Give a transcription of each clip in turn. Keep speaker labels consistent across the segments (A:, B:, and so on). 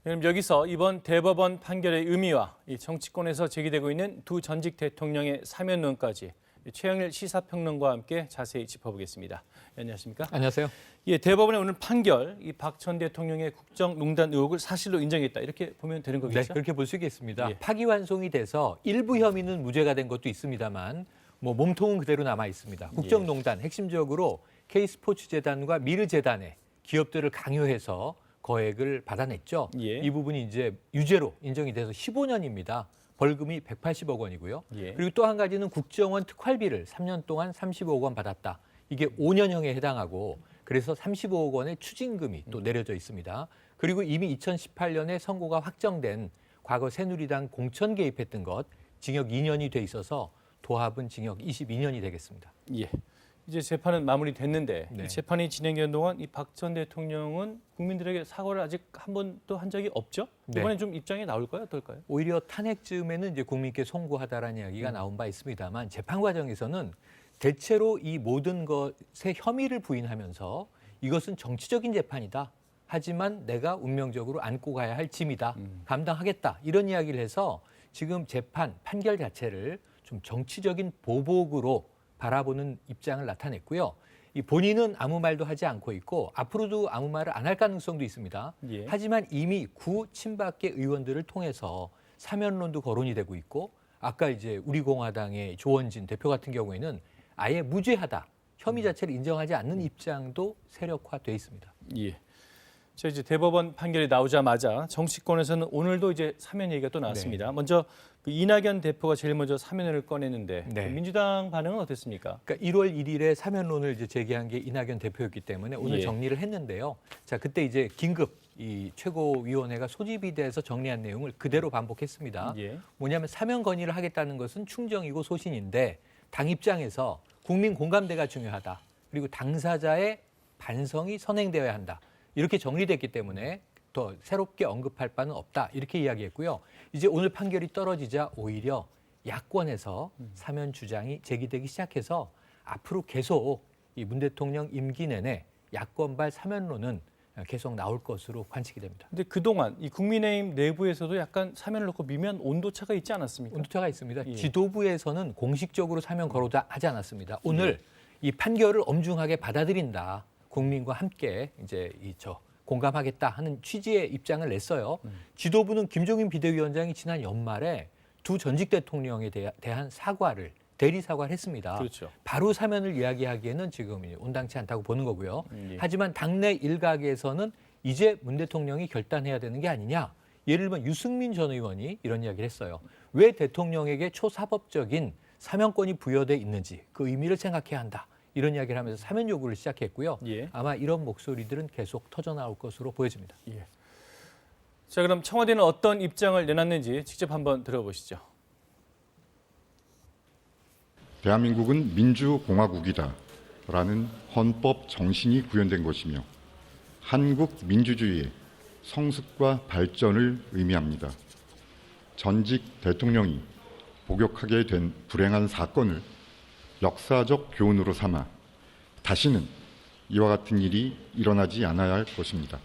A: 그럼 여기서 이번 대법원 판결의 의미와 이 정치권에서 제기되고 있는 두 전직 대통령의 사면론까지 최영일 시사평론가와 함께 자세히 짚어보겠습니다. 안녕하십니까?
B: 안녕하세요.
A: 예, 대법원의 오늘 판결, 이 박 전 대통령의 국정농단 의혹을 사실로 인정했다 이렇게 보면 되는 거겠죠?
B: 네, 그렇게 볼 수 있겠습니다.
A: 예.
B: 파기환송이 돼서 일부 혐의는 무죄가 된 것도 있습니다만 몸통은 그대로 남아 있습니다. 국정농단 핵심적으로 K스포츠재단과 미르재단에 기업들을 강요해서 거액을 받아냈죠.
A: 예.
B: 이 부분이 이제 유죄로 인정이 돼서 15년입니다. 벌금이 180억 원이고요.
A: 예.
B: 그리고 또 한 가지는 국정원 특활비를 3년 동안 35억 원 받았다. 이게 5년형에 해당하고 그래서 35억 원의 추징금이 또 내려져 있습니다. 그리고 이미 2018년에 선고가 확정된 과거 새누리당 공천 개입했던 것 징역 2년이 돼 있어서 도합은 징역 22년이 되겠습니다.
A: 예. 이제 재판은 마무리됐는데
B: 네.
A: 이 재판이 진행되는 동안 이 박 전 대통령은 국민들에게 사과를 아직 한 번도 한 적이 없죠?
B: 네.
A: 이번에 좀 입장이 나올까요? 어떨까요?
B: 오히려 탄핵쯤에는 이제 국민께 송구하다라는 이야기가 나온 바 있습니다만 재판 과정에서는 대체로 이 모든 것에 혐의를 부인하면서 이것은 정치적인 재판이다. 하지만 내가 운명적으로 안고 가야 할 짐이다. 감당하겠다. 이런 이야기를 해서 지금 재판, 판결 자체를 좀 정치적인 보복으로 바라보는 입장을 나타냈고요. 이 본인은 아무 말도 하지 않고 있고 앞으로도 아무 말을 안 할 가능성도 있습니다.
A: 예.
B: 하지만 이미 구 친박계 의원들을 통해서 사면론도 거론이 되고 있고 아까 이제 우리공화당의 조원진 대표 같은 경우에는 아예 무죄하다. 혐의 자체를 인정하지 않는 입장도 세력화돼 있습니다.
A: 예. 자, 이제 대법원 판결이 나오자마자 정치권에서는 오늘도 이제 사면 얘기가 또 나왔습니다. 먼저 그 이낙연 대표가 제일 먼저 사면을 꺼내는데
B: 네.
A: 민주당 반응은 어땠습니까?
B: 그러니까 1월 1일에 사면론을 이제 제기한 게 이낙연 대표였기 때문에 오늘
A: 예.
B: 정리를 했는데요. 자, 그때 이제 긴급 이 최고위원회가 소집이 돼서 정리한 내용을 그대로 반복했습니다.
A: 예.
B: 뭐냐면 사면 건의를 하겠다는 것은 충정이고 소신인데 당 입장에서 국민 공감대가 중요하다. 그리고 당사자의 반성이 선행되어야 한다. 이렇게 정리됐기 때문에 더 새롭게 언급할 바는 없다. 이렇게 이야기했고요. 이제 오늘 판결이 떨어지자 오히려 야권에서 사면 주장이 제기되기 시작해서 앞으로 계속 이 문 대통령 임기 내내 야권발 사면론은 계속 나올 것으로 관측이 됩니다.
A: 근데 그동안 이 국민의힘 내부에서도 약간 사면을 놓고 미묘한 온도차가 있지 않았습니까?
B: 온도차가 있습니다.
A: 예.
B: 지도부에서는 공식적으로 사면 거론하지 하지 않았습니다. 오늘 이 판결을 엄중하게 받아들인다. 국민과 함께 이제 공감하겠다 하는 취지의 입장을 냈어요. 지도부는 김종인 비대위원장이 지난 연말에 두 전직 대통령에 대한 대리 사과를 했습니다.
A: 그렇죠.
B: 바로 사면을 이야기하기에는 지금 온당치 않다고 보는 거고요.
A: 예.
B: 하지만 당내 일각에서는 이제 문 대통령이 결단해야 되는 게 아니냐. 예를 들면 유승민 전 의원이 이런 이야기를 했어요. 왜 대통령에게 초사법적인 사면권이 부여돼 있는지 그 의미를 생각해야 한다. 이런 이야기를 하면서 사면 요구를 시작했고요.
A: 예.
B: 아마 이런 목소리들은 계속 터져나올 것으로 보여집니다.
A: 예. 자, 그럼 청와대는 어떤 입장을 내놨는지 직접 한번 들어보시죠.
C: 대한민국은 민주공화국이다라는 헌법 정신이 구현된 것이며 한국 민주주의의 성숙과 발전을 의미합니다. 전직 대통령이 복역하게 된 불행한 사건을 역사적 교훈으로 삼아 다시는 이와 같은 일이 일어나지 않아야 할 것입니다.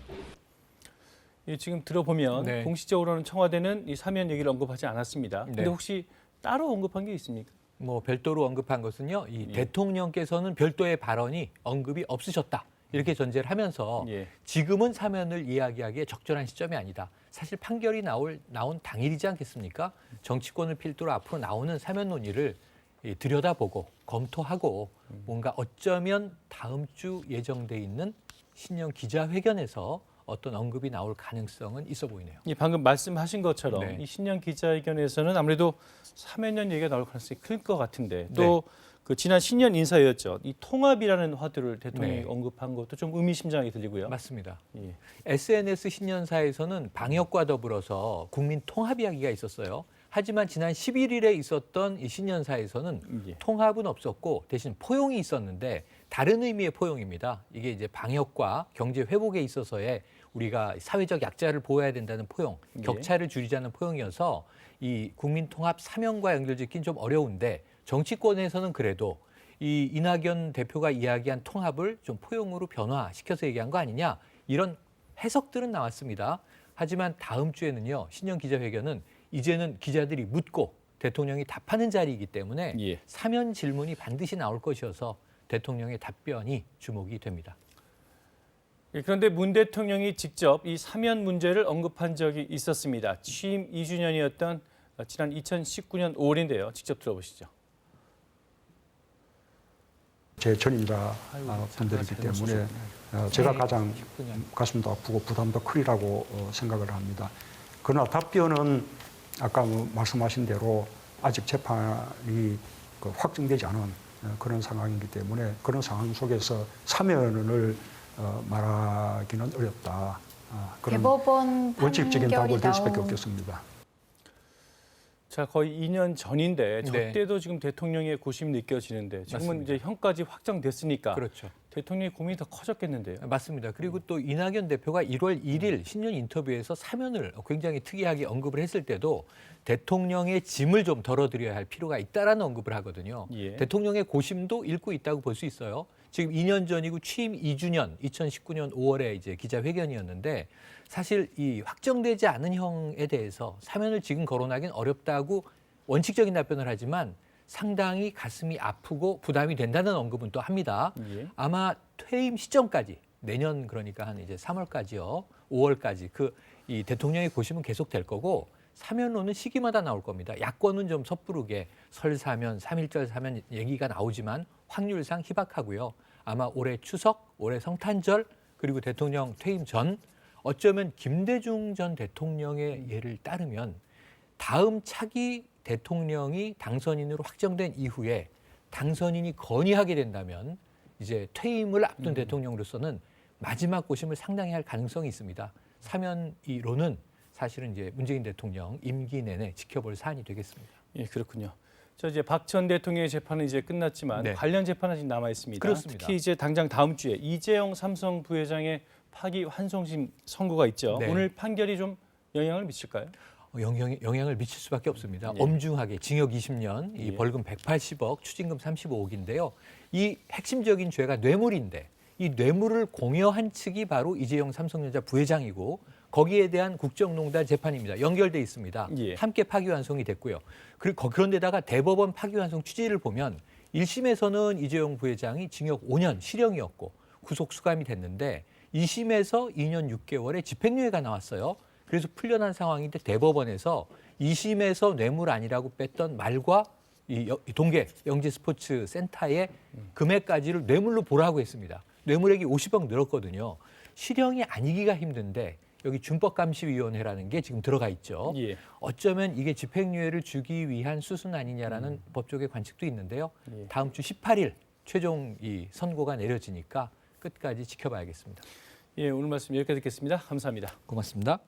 A: 예, 지금 들어보면
B: 네.
A: 공식적으로는 청와대는 이 사면 얘기를 언급하지 않았습니다. 근데
B: 네.
A: 혹시 따로 언급한 게 있습니까?
B: 뭐 별도로 언급한 것은요. 이
A: 예.
B: 대통령께서는 별도의 발언이 언급이 없으셨다. 이렇게 전제를 하면서
A: 예.
B: 지금은 사면을 이야기하기에 적절한 시점이 아니다. 사실 판결이 나온 당일이지 않겠습니까? 정치권을 필두로 앞으로 나오는 사면 논의를 들여다보고 검토하고 뭔가 어쩌면 다음 주 예정돼 있는 신년 기자회견에서 어떤 언급이 나올 가능성은 있어 보이네요.
A: 예, 방금 말씀하신 것처럼
B: 네.
A: 이 신년 기자회견에서는 아무래도 사면연 얘기가 나올 가능성이 클 것 같은데 또 그 지난 신년 인사였죠. 이 통합이라는 화두를 대통령이
B: 네.
A: 언급한 것도 좀 의미심장하게 들리고요.
B: 맞습니다.
A: 예.
B: SNS 신년사에서는 방역과 더불어서 국민 통합 이야기가 있었어요. 하지만 지난 11일에 있었던 이 신년사에서는
A: 예.
B: 통합은 없었고 대신 포용이 있었는데 다른 의미의 포용입니다. 이게 이제 방역과 경제 회복에 있어서의 우리가 사회적 약자를 보호해야 된다는 포용,
A: 예.
B: 격차를 줄이자는 포용이어서 이 국민 통합 사명과 연결짓기는 좀 어려운데 정치권에서는 그래도 이 이낙연 대표가 이야기한 통합을 좀 포용으로 변화시켜서 얘기한 거 아니냐 이런 해석들은 나왔습니다. 하지만 다음 주에는요. 신년 기자회견은 이제는 기자들이 묻고 대통령이 답하는 자리이기 때문에
A: 예.
B: 사면 질문이 반드시 나올 것이어서 대통령의 답변이 주목이 됩니다.
A: 예, 그런데 문 대통령이 직접 이 사면 문제를 언급한 적이 있었습니다. 취임 2주년이었던 지난 2019년 5월인데요. 직접 들어보시죠.
D: 제 전임자 분들이기 때문에 제가 가장
B: 19년.
D: 가슴도 아프고 부담도 크리라고 생각을 합니다. 그러나 답변은 아까 말씀하신 대로 아직 재판이 확정되지 않은 그런 상황이기 때문에 그런 상황 속에서 사면을 말하기는 어렵다. 그런
E: 대법원
D: 원칙적인 답을
E: 판결이
D: 될 수밖에
E: 나온
D: 없겠습니다.
A: 자, 거의 2년 전인데 저
B: 네.
A: 때도 지금 대통령의 고심이 느껴지는데 지금은
B: 맞습니다.
A: 이제 형까지 확정됐으니까
B: 그렇죠.
A: 대통령의 고민이 더 커졌겠는데요.
B: 맞습니다. 그리고 또 이낙연 대표가 1월 1일 신년 인터뷰에서 사면을 굉장히 특이하게 언급을 했을 때도 대통령의 짐을 좀 덜어드려야 할 필요가 있다라는 언급을 하거든요.
A: 예.
B: 대통령의 고심도 읽고 있다고 볼 수 있어요. 지금 2년 전이고 취임 2주년 2019년 5월에 이제 기자회견이었는데 사실 이 확정되지 않은 형에 대해서 사면을 지금 거론하기는 어렵다고 원칙적인 답변을 하지만 상당히 가슴이 아프고 부담이 된다는 언급은 또 합니다.
A: 예.
B: 아마 퇴임 시점까지 내년 그러니까 한 이제 3월까지요, 5월까지 이 대통령의 고심은 계속 될 거고 사면론은 시기마다 나올 겁니다. 야권은 좀 섣부르게 설 사면, 3.1절 사면 얘기가 나오지만 확률상 희박하고요. 아마 올해 추석, 올해 성탄절 그리고 대통령 퇴임 전 어쩌면 김대중 전 대통령의 예를 따르면 다음 차기 대통령이 당선인으로 확정된 이후에 당선인이 건의하게 된다면 이제 퇴임을 앞둔 대통령으로서는 마지막 고심을 상당히 할 가능성이 있습니다. 사면이론은 사실은 이제 문재인 대통령 임기 내내 지켜볼 사안이 되겠습니다.
A: 예, 그렇군요. 저 이제 박 전 대통령의 재판은 이제 끝났지만
B: 네.
A: 관련 재판은 아직 남아 있습니다.
B: 그렇습니다.
A: 특히 이제 당장 다음 주에 이재용 삼성 부회장의 파기 환송심 선고가 있죠.
B: 네.
A: 오늘 판결이 좀 영향을 미칠까요?
B: 영향을 미칠 수밖에 없습니다.
A: 예.
B: 엄중하게 징역 20년, 이
A: 예.
B: 벌금 180억, 추징금 35억인데요. 이 핵심적인 죄가 뇌물인데 이 뇌물을 공여한 측이 바로 이재용 삼성전자 부회장이고 거기에 대한 국정농단 재판입니다. 연결돼 있습니다.
A: 예.
B: 함께 파기환송이 됐고요. 그런데다가 대법원 파기환송 취지를 보면 1심에서는 이재용 부회장이 징역 5년 실형이었고 구속 수감이 됐는데 2심에서 2년 6개월의 집행유예가 나왔어요. 그래서 풀려난 상황인데 대법원에서 2심에서 뇌물 아니라고 뺐던 말과 이 동계 영재스포츠센터의 금액까지를 뇌물로 보라고 했습니다. 뇌물액이 50억 늘었거든요. 실형이 아니기가 힘든데 여기 준법감시위원회라는 게 지금 들어가 있죠.
A: 예.
B: 어쩌면 이게 집행유예를 주기 위한 수순 아니냐라는 법조계 관측도 있는데요.
A: 예.
B: 다음 주 18일 최종 이 선고가 내려지니까 끝까지 지켜봐야겠습니다.
A: 예, 오늘 말씀 여기까지 듣겠습니다. 감사합니다.
B: 고맙습니다.